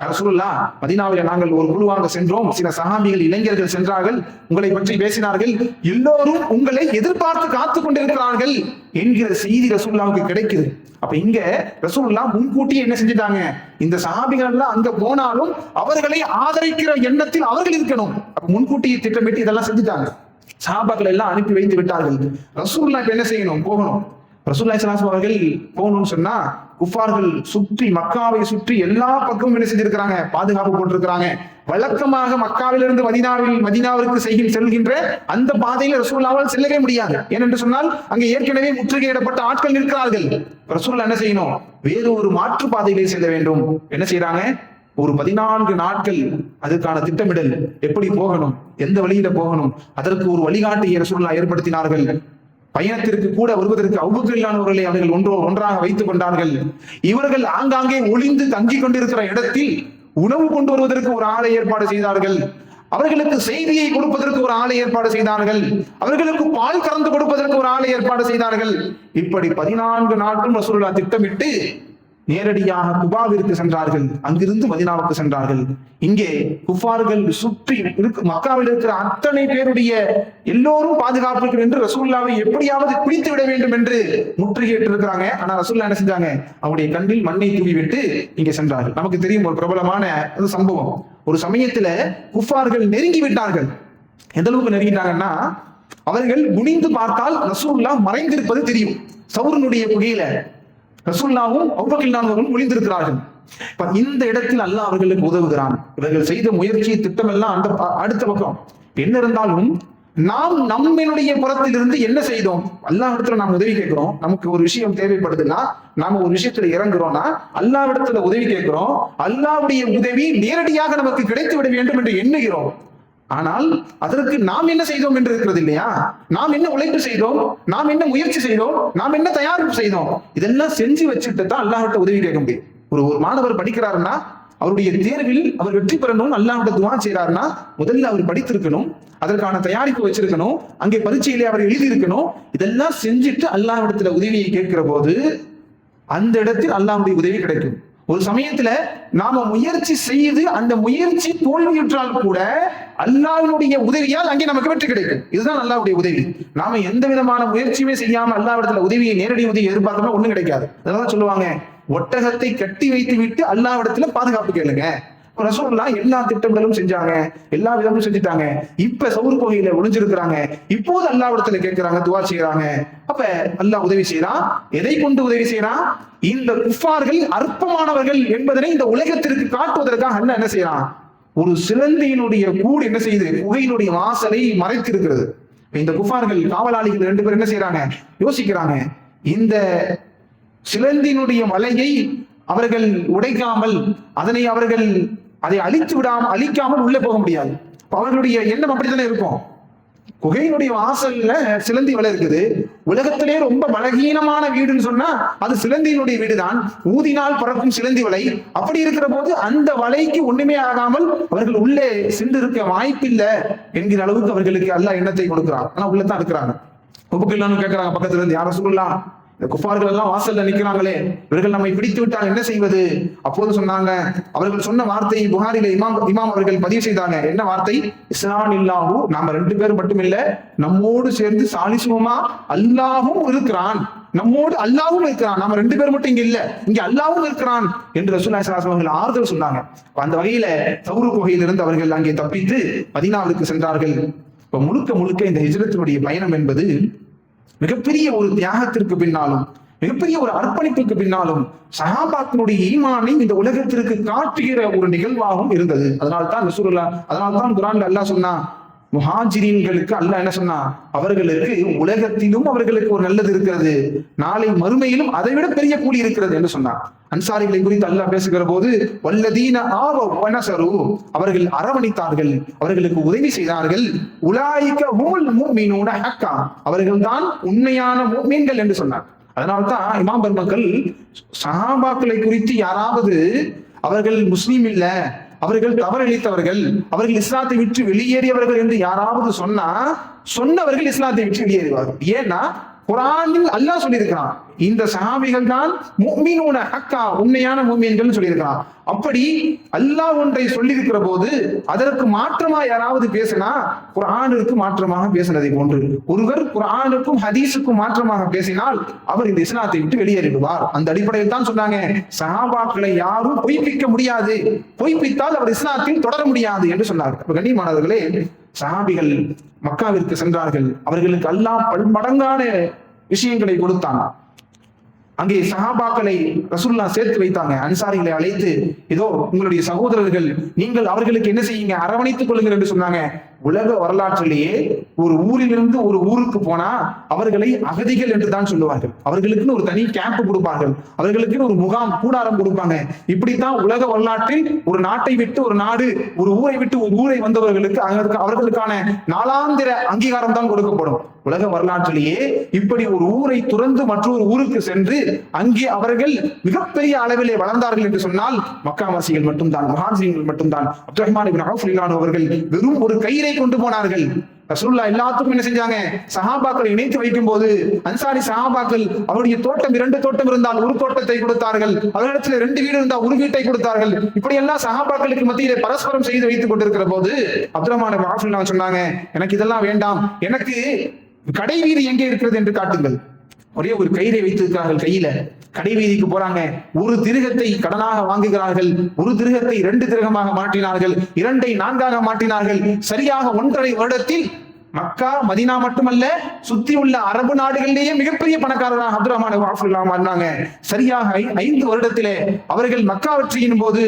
A: ரசூலுல்லாஹ், மதீனாவிலே நாங்கள் ஒரு குழுவாக சென்றோம், சில சஹாபிகள் இளைஞர்கள் சென்றார்கள், உங்களை பற்றி பேசினார்கள், எல்லோரும் உங்களை எதிர்பார்த்து காத்து கொண்டிருக்கிறார்கள் என்கிற செய்தி ரசூலுல்லாவுக்கு கிடைக்குது. அப்ப இங்க ரசூலுல்லாஹ் முன்கூட்டியே என்ன செஞ்சிட்டாங்க, இந்த சஹாபிகள் எல்லாம் அங்க போனாலும் அவர்களை ஆதரிக்கிற எண்ணத்தில் அவர்கள் இருக்கணும். அப்ப முன்கூட்டியே திட்டமிட்டு இதெல்லாம் செஞ்சுட்டாங்க. சஹாபாக்கள் எல்லாம் அனுப்பி வைத்து விட்டார்கள். ரசூலுல்லாஹ் இப்ப என்ன செய்யணும், போகணும். ரசூலுல்லாஹி ஸல்லல்லாஹு அலைஹி வஸல்லம் அவர்கள் போகணும்னு சொன்னா குஃபார்கள் சுற்றி, மக்காவை சுற்றி எல்லா பக்கமும் என்ன செஞ்சிருக்கிறாங்க, பாதுகாப்பு போட்டிருக்கிறாங்க. வழக்கமாக மக்காவிலிருந்து மதீனாவிற்கு செல்கின்ற அந்த பாதையில ரசூலுல்லாஹ்வால் செல்லவே முடியாது. ஏனென்று சொன்னால் அங்கே ஏற்கனவே முற்றுகையிடப்பட்ட ஆட்கள் நிற்கிறார்கள். ரசூலுல்லாஹ் என்ன செய்யணும், வேறு ஒரு மாற்று பாதையிலே செல்ல வேண்டும். என்ன செய்யறாங்க, ஒரு 14 நாட்கள் அதுக்கான திட்டமிடல், எப்படி போகணும், எந்த வழியில போகணும், அதற்கு ஒரு வழிகாட்டியை ரசூலுல்லாஹ் ஏற்படுத்தினார்கள். பயணத்திற்கு கூட வருவதற்கு அபூபக்கர் அவர்கள் ஒன்றாக வைத்துக் கொண்டார்கள். இவர்கள் ஆங்காங்கே ஒளிந்து தங்கி கொண்டிருக்கிற இடத்தில் உணவு கொண்டு வருவதற்கு ஒரு ஆளை ஏற்பாடு செய்தார்கள். அவர்களுக்கு செய்தியை கொடுப்பதற்கு ஒரு ஆளை ஏற்பாடு செய்தார்கள். அவர்களுக்கு பால் கறந்து கொடுப்பதற்கு ஒரு ஆளை ஏற்பாடு செய்தார்கள். இப்படி 14 நாட்கள் ரசூலுல்லாஹ் திட்டமிட்டு நேரடியாக குபாவிற்கு சென்றார்கள், அங்கிருந்து மதீனாவுக்கு சென்றார்கள். இங்கே குஃபார்கள் சுற்றி மக்காவில் இருக்கிற அத்தனை பேருடைய எல்லோரும் பாதுகாப்புக்கு என்று ரசூலுல்லாவை எப்படியாவது பிடித்து விட வேண்டும் என்று முற்றுகையிட்டு இருக்கிறாங்க. ஆனா ரசூலுல்லாஹ் என்ன செஞ்சாங்க? அவருடைய கண்ணில் மண்ணை தூவி விட்டு இங்கே சென்றார்கள். நமக்கு தெரியும் ஒரு பிரபலமான சம்பவம். ஒரு சமயத்துல குஃபார்கள் நெருங்கி விட்டார்கள். எந்த அளவுக்கு நெருங்கிட்டாங்கன்னா, அவர்கள் குனிந்து பார்த்தால் ரசூலுல்லாஹ் மறைந்திருப்பது தெரியும். சவுரனுடைய புகையில ரசூலுல்லாஹ்வும் அபூபக்கர் அவர்களும் ஒளிந்திருக்கிறார்கள். இந்த இடத்தில் அல்லாஹ் அவர்களுக்கு உதவுகிறான். இவர்கள் செய்த முயற்சி திட்டம் எல்லாம் அந்த அடுத்த பக்கம் என்ன இருந்தாலும், நாம் நம்மளுடைய புறத்திலிருந்து என்ன செய்தோம்? அல்லாஹ்விடத்துல நாம் உதவி கேட்கிறோம். நமக்கு ஒரு விஷயம் தேவைப்படுதுன்னா, நாம ஒரு விஷயத்துல இறங்குறோம்னா அல்லாஹ்விடத்துல உதவி கேட்கிறோம். அல்லாஹ்வுடைய உதவி நேரடியாக நமக்கு கிடைத்து விட வேண்டும் என்று எண்ணுகிறோம். ஆனால் அதற்கு நாம் என்ன செய்தோம் என்று இருக்கிறது இல்லையா? நாம் என்ன உழைப்பு செய்தோம், நாம் என்ன முயற்சி செய்தோம், நாம் என்ன தயாரிப்பு செய்தோம், இதெல்லாம் செஞ்சு வச்சுட்டு தான் அல்லாஹ்விட்ட உதவி கேட்க முடியும். ஒரு மாணவர் படிக்கிறாருன்னா அவருடைய தேர்வில் அவர் வெற்றி பெறணும் அல்லாஹ்விட்ட துஆ செய்யறாருன்னா முதல்ல அவர் படித்திருக்கணும், அதற்கான தயாரிப்பு வச்சிருக்கணும், அங்கே பரீட்சையிலே அவர் எழுதியிருக்கணும். இதெல்லாம் செஞ்சுட்டு அல்லாஹ்விடத்துல உதவியை கேட்கிற போது அந்த இடத்தில் அல்லாஹ்வுடைய உதவி கிடைக்கும். ஒரு சமயத்துல நாம முயற்சி செய்து அந்த முயற்சி தோல்வியுற்றால் கூட அல்லாஹ்வுடைய உதவியால் அங்கே நமக்கு வெற்றி கிடைக்கும். இதுதான் அல்லாஹ்வுடைய உதவி. நாம எந்த விதமான முயற்சியுமே செய்யாம அல்லாஹ்விடத்துல உதவியை நேரடி உதவி எதிர்பார்த்தோம்னா ஒண்ணும் கிடைக்காது. அதனால சொல்லுவாங்க, ஒட்டகத்தை கட்டி வைத்து விட்டு அல்லாஹ்விடத்துல பாதுகாப்பு கேளுங்க. ரசூலுல்லாஹ் எல்லா திட்டங்களும் செஞ்சாங்க, எல்லா விதமும் செஞ்சுட்டாங்க. இப்ப சவுர் கோகையில ஒளிஞ்சிருக்கிறாங்க. இப்போது அல்லாஹ்விடத்துல கேட்கிறாங்க, துஆ செய்யறாங்க. அப்ப அல்லாஹ் உதவி செய்யறான். எதை கொண்டு உதவி செய்யறான்? இந்த குஃபார்கள் அற்பமானவர்கள் என்பதனை இந்த உலகத்திற்கு காட்டுவதற்காக அல்லாஹ் என்ன செய்யறான்? ஒரு சிலந்தியினுடைய கூடு என்ன செய்யுது? குகையினுடைய வாசலை மறைத்திருக்கிறது. இந்த குஃபார்கள் காவலாளிகள் 2 பேர் என்ன செய்யறாங்க? யோசிக்கிறாங்க, இந்த சிலந்தினுடைய வலையை அவர்கள் உடைக்காமல், அதை அழிக்காமல் உள்ளே போக முடியாது. அவர்களுடைய எண்ணம் அப்படித்தானே இருக்கும். குகையினுடைய வாசல்ல சிலந்தி வலை இருக்குது. உலகத்திலே ரொம்ப பலகீனமான வீடுன்னு சொன்னா அது சிலந்தியினுடைய வீடுதான். ஊதினால் பறக்கும் சிலந்தி வலை. அப்படி இருக்கிற போது அந்த வலைக்கு ஒண்ணுமே ஆகாமல் அவர்கள் உள்ளே சென்று இருக்க வாய்ப்பில்லை என்கிற அளவுக்கு அவர்களுக்கு அல்லாஹ் எண்ணத்தை கொடுக்கிறான். ஆனா உள்ளதான் இருக்கிறாங்க. உபுக்கெல்லாம் கேட்கிறாங்க பக்கத்துல இருந்து, யார சொல்லலாம், இந்த குஃபார்கள் எல்லாம் வாசல்ல நிக்கிறாங்களே, இவர்கள் நம்மை பிடித்து விட்டால் என்ன செய்வது? அப்போது சொன்னாங்க, அவர்கள் சொன்ன வார்த்தை புகாரில இமாம் அவர்கள் பதிவு செய்தாங்க. என்ன வார்த்தை? இஸ்லான் இல்லாஹு, நாம 2 பேர் மட்டும் இல்ல, நம்மோடு சேர்ந்து சாலிசுமா அல்லாஹும் இருக்கிறான், நம்மோடு அல்லாஹ்வும் இருக்கிறான். நாம 2 பேர் மட்டும் இங்க இல்ல, இங்க அல்லாஹ்வும் இருக்கிறான் என்று ரசூலுல்லாஹி ஸல்லல்லாஹு அலைஹி வஸல்லம் ஆறுதல் சொன்னாங்க. அந்த வகையில சவுரு குகையிலிருந்து அவர்கள் அங்கே தப்பித்து மதீனாவுக்கு சென்றார்கள். இப்ப முழுக்க இந்த ஹிஜ்ரத்தினுடைய பயணம் என்பது மிகப்பெரிய ஒரு தியாகத்திற்கு பின்னாலும், மிகப்பெரிய ஒரு அர்ப்பணிப்புக்கு பின்னாலும் சஹாபாக்களுடைய ஈமானை இந்த உலகத்திற்கு காட்டுகிற ஒரு நிகழ்வாகவும் இருந்தது. அதனால்தான் குர்ஆன்ல அல்லாஹ் சொன்னா, முஹாஜிரீன்களுக்கு அல்லாஹ் என்ன சொன்னா, அவர்களுக்கு உலகத்திலும் அவர்களுக்கு ஒரு நல்லது இருக்கிறது, நாளை மறுமையிலும் அதை விட பெரிய கூலி இருக்கிறது என்று சொன்னார். அன்சாரிகளை குறித்து அல்லாஹ் பேசுகிற போது, வல்லதீன ஆவவ் வனஸரு, அவர்கள் அரவணைத்தார்கள், அவர்களுக்கு உதவி செய்தார்கள், உலாயிக ஹுமுல் முஃமினூன ஹக்கா, அவர்கள் தான் உண்மையான முஃமின்கள் என்று சொன்னார். அதனால்தான் இமாம் பெருமக்கள் சஹாபாக்களை குறித்து யாராவது அவர்கள் முஸ்லீம் இல்ல, அவர்கள் தவறளித்தவர்கள், அவர்கள் இஸ்லாத்தை விட்டு வெளியேறியவர்கள் என்று யாராவது சொன்னவர்கள் இஸ்லாத்தை விட்டு வெளியேறுவார்கள். ஏன்னா குர்ஆனில் அல்லாஹ் சொல்லியிருக்கிறான், இந்த சஹாபிகள் தான் முஃமினூன ஹக்கா, உண்மையான முஃமின்கள் சொல்லியிருக்கிறான். அப்படி அல்லாஹ் ஒன்றை சொல்லியிருக்கிற போது அதற்கு மாற்றமா யாராவது பேசினா குர்ஆனுக்கு மாற்றமாக பேசினதை போன்று, ஒருவர் குர்ஆனுக்கும் ஹதீஸுக்கும் மாற்றமாக பேசினால் அவர் இந்த இஸ்லாத்தை விட்டு வெளியேறிடுவார். அந்த அடிப்படையில் தான் சொன்னாங்க, சஹாபாக்களை யாரும் பொய்ப்பிக்க முடியாது, பொய்ப்பித்தால் அவர் இஸ்லாத்தில் தொடர முடியாது என்று சொன்னார்கள். கண்ணியமானவர்களே, சஹாபிகள் மக்காவிற்கு சென்றார்கள். அவர்களுக்கு அல்லாஹ் பல்மடங்கான விஷயங்களை கொடுத்தான். அங்கே சஹாபாக்களை ரசூலுல்லாஹ் சேர்த்து வைத்தாங்க. அன்சாரிகளை அழைத்து, இதோ உங்களுடைய சகோதரர்கள், நீங்கள் அவர்களுக்கு என்ன செய்யுங்க, அரவணைத்துக் கொள்ளுங்கள் என்று சொன்னாங்க. உலக வரலாற்றிலேயே ஒரு ஊரிலிருந்து ஒரு ஊருக்கு போனா அவர்களை அகதிகள் என்று தான் சொல்லுவார்கள். அவர்களுக்குன்னு ஒரு தனி கேம்ப் கொடுப்பார்கள், அவர்களுக்குன்னு ஒரு முகாம் கூடாரம் கொடுப்பாங்க. இப்படித்தான் உலக வரலாற்றில் ஒரு நாட்டை விட்டு ஒரு நாடு, ஒரு ஊரை விட்டு ஒரு ஊரை வந்தவர்களுக்கு அவர்களுக்கான நாளாந்திர அங்கீகாரம் தான் கொடுக்கப்படும். உலக வரலாற்றிலேயே இப்படி ஒரு ஊரை துறந்து மற்றொரு ஊருக்கு சென்று அங்கே அவர்கள் மிகப்பெரிய அளவிலே வளர்ந்தார்கள் என்று சொன்னால் மக்காவாசிகள் மட்டும்தான், முஹாஜிர்கள் மட்டும்தான். அப்துர் ரஹ்மான் இப்னு அவ்ஃப் ரலியல்லாஹு அவர்கள் வெறும் ஒரு கயிறை கொண்டு போனார்கள். ரசூலுல்லாஹ் எல்லாத்துக்கும் என்ன செஞ்சாங்க? சஹாபாக்களை இணைத்து வைக்கும் போது அன்சாரி சஹாபாக்கள் அவருடைய தோட்டம் 2 தோட்டம் இருந்தால் ஒரு தோட்டத்தை கொடுத்தார்கள், அவரிடத்துல 2 வீடு இருந்தால் ஒரு வீட்டை கொடுத்தார்கள். இப்படி எல்லாம் சஹாபாக்களுக்கு மத்தியிலே பரஸ்பரம் செய்து வைத்துக் கொண்டிருக்கிற போது அப்துர்ரஹ்மான் இப்னு அவ்ஃப் சொன்னாங்க, எனக்கு இதெல்லாம் வேண்டாம், எனக்கு கடை வீதி எங்கே இருக்கிறது என்று காட்டுங்கள். ஒரே ஒரு கயிறை வைத்திருக்கிறார்கள் கையில. கடை வீதிக்கு போறாங்க. ஒரு திருகத்தை கடனாக வாங்குகிறார்கள். ஒரு திருகத்தை 2 திருகமாக மாற்றினார்கள். 2ஐ 4ஆக மாற்றினார்கள். சரியாக 1.5 வருடத்தில் மக்கா மதீனா மட்டுமல்ல, சுத்தி உள்ள அரபு நாடுகளிலேயே மிகப்பெரிய பணக்காரராக அப்துர்ரஹ்மான் இப்னு அவ்ஃப் மாறினாங்க. சரியாக 5 வருடத்திலே அவர்கள் மக்கா வெற்றியின் போது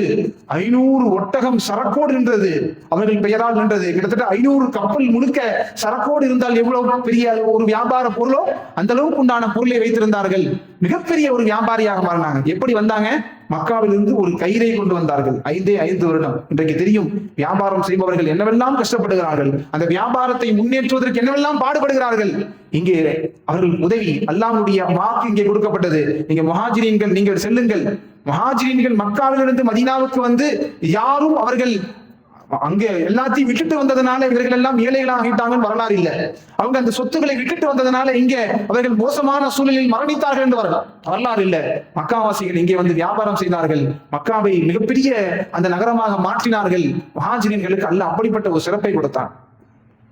A: 500 ஒட்டகம் சரக்கோடு நின்றது, அவர்கள் பெயரால் நின்றது. கிட்டத்தட்ட 500 கப்பல் முழுக்க சரக்கோடு இருந்தால் எவ்வளவு பெரிய ஒரு வியாபார பொருளோ அந்த அளவுக்கு உண்டான பொருளை வைத்திருந்தார்கள். மிகப்பெரிய ஒரு வியாபாரியாக மாறினாங்க. எப்படி வந்தாங்க? மக்காவிலிருந்து ஒரு கயிறை கொண்டு வந்தார்கள். 5 வருடம். இன்றைக்கு தெரியும் வியாபாரம் செய்பவர்கள் என்னவெல்லாம் கஷ்டப்படுகிறார்கள், அந்த வியாபாரத்தை முன்னேற்றுவதற்கு என்னவெல்லாம் பாடுபடுகிறார்கள். இங்கே அவர்கள் உதவி, அல்லாஹ்வுடைய வாக்கு இங்கே கொடுக்கப்பட்டது. நீங்க முஹாஜிரீன்கள் நீங்கள் செல்லுங்கள். முஹாஜிரீன்கள் மக்காவிலிருந்து மதீனாவுக்கு வந்து யாரும் அவர்கள் அங்க எல்லாத்தையும் விட்டுட்டு வந்ததுனால இவர்கள் எல்லாம் ஏழைகளாக ஆகிட்டாங்கன்னு வரலாறு இல்ல. அவங்க அந்த சொத்துக்களை விட்டுட்டு வந்ததுனால இங்க அவர்கள் மோசமான சூழலில் மரணித்தார்கள் என்று வரலாறு இல்ல. மக்காவாசிகள் இங்கே வந்து வியாபாரம் செய்தார்கள். மக்காவை மிகப்பெரிய அந்த நகரமாக மாற்றினார்கள். முஹாஜிரீன்களுக்கு அல்லாஹ் அப்படிப்பட்ட ஒரு சிறப்பை கொடுத்தான்.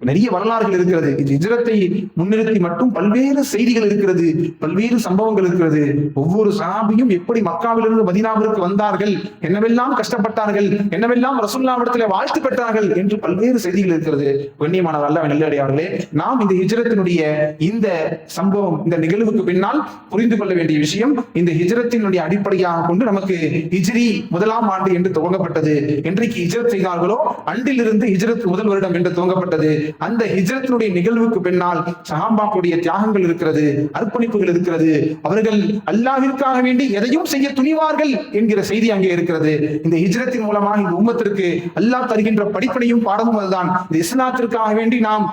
A: நிறைய வரலாறுகள் இருக்கிறது. ஹிஜ்ரத்தை முன்னிறுத்தி மட்டும் பல்வேறு செய்திகள் இருக்கிறது, பல்வேறு சம்பவங்கள் இருக்கிறது. ஒவ்வொரு சஹாபியும் எப்படி மக்காவிலிருந்து மதீனாவிற்கு வந்தார்கள், என்னவெல்லாம் கஷ்டப்பட்டார்கள், என்னவெல்லாம் ரசூலுல்லாஹ்விடத்திலே வாழ்த்து பெற்றார்கள் என்று பல்வேறு செய்திகள் இருக்கிறது. கண்ணியமான அல்லாஹ்வின் நல்லடியார்களே, நாம் இந்த ஹிஜ்ரத்தினுடைய இந்த சம்பவம், இந்த நிகழ்வுக்கு பின்னால் புரிந்து கொள்ள வேண்டிய விஷயம், இந்த ஹிஜ்ரத்தினுடைய அடிப்படையாக கொண்டு நமக்கு ஹிஜ்ரி 1ஆம் ஆண்டு என்று துவங்கப்பட்டது. என்றைக்கு ஹிஜ்ரத் செய்தார்களோ அன்றிலிருந்து ஹிஜ்ரத் முதல் வருடம் என்று துவங்கப்பட்டது. அந்த ஹிஜ்ரத்தினுடைய நிகழ்வுக்கு பின்னால் சஹாபாக்களுடைய தியாகங்கள் இருக்கிறது, அர்ப்பணிப்புகள் இருக்கிறது. அவர்கள் அல்லாஹ்விற்காக வேண்டி எதையும் செய்ய துணிவார்கள் என்கிற செய்தி அங்கே இருக்கிறது. இந்த ஹிஜ்ரத்தின் மூலமாக இந்த உம்மத்திற்கு அல்லாஹ் தருகின்ற படிப்பனையும் பாடமும் அதுதான். இந்த இஸ்லாத்திற்காக வேண்டி நாம்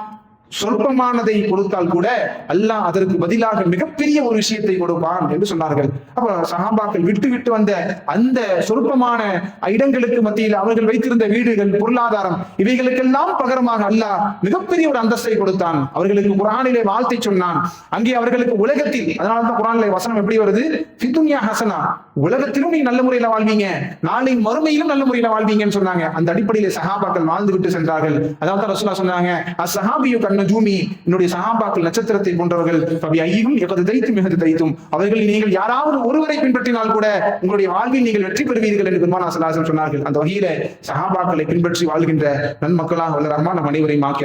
A: சொற்பமானதை கொடுத்தால் கூட அல்லாஹ் அதற்கு பதிலாக மிகப்பெரிய ஒரு விஷயத்தை கொடுப்பான் என்று சொன்னார்கள். அப்ப சஹாபாக்கள் விட்டு வந்த அந்த சொற்பமான இடங்களுக்கு மத்தியில் அவர்கள் வைத்திருந்த வீடுகள், பொருளாதாரம், இவைகளுக்கெல்லாம் பகரமாக அல்லாஹ் மிகப்பெரிய ஒரு அந்தஸ்தை கொடுத்தான். அவர்களுக்கு குர்ஆனிலே வாழ்த்தை சொன்னான். அங்கே அவர்களுக்கு உலகத்தில், அதனால்தான் குர்ஆனிலே வசனம் எப்படி வருது? ஃபிதுன்யா ஹஸனா, உலகத்திலும் நீ நல்ல முறையில வாழ்வீங்க, நாளை மறுமையிலும் நல்ல முறையில வாழ்வீங்கன்னு சொன்னாங்க. அந்த அடிப்படையில் சஹாபாக்கள் வாழ்ந்து விட்டு சென்றார்கள். அதாவது ரசூலுல்லாஹ் சொன்னாங்க, அஸ்ஸஹாபியு கன்னஜூமி, என்னுடைய சஹாபாக்கள் நட்சத்திரத்தை போன்றவர்கள், ஃபபி ஐயும் யகது தைத்தும் யகது தைத்தும், அவர்கள் நீங்கள் யாராவது ஒருவரை பின்பற்றினால் கூட உங்களுடைய வாழ்வில் நீங்கள் வெற்றி பெறுவீர்கள் என்று பெருமானார் ஸல்லல்லாஹு அலைஹி வஸல்லம் சொன்னார்கள். அந்த வகையில சஹாபாக்களை பின்பற்றி வாழ்கின்ற நன்மக்களாக வல்ல ரஹ்மான் நம் அனைவரையும் ஆக்கி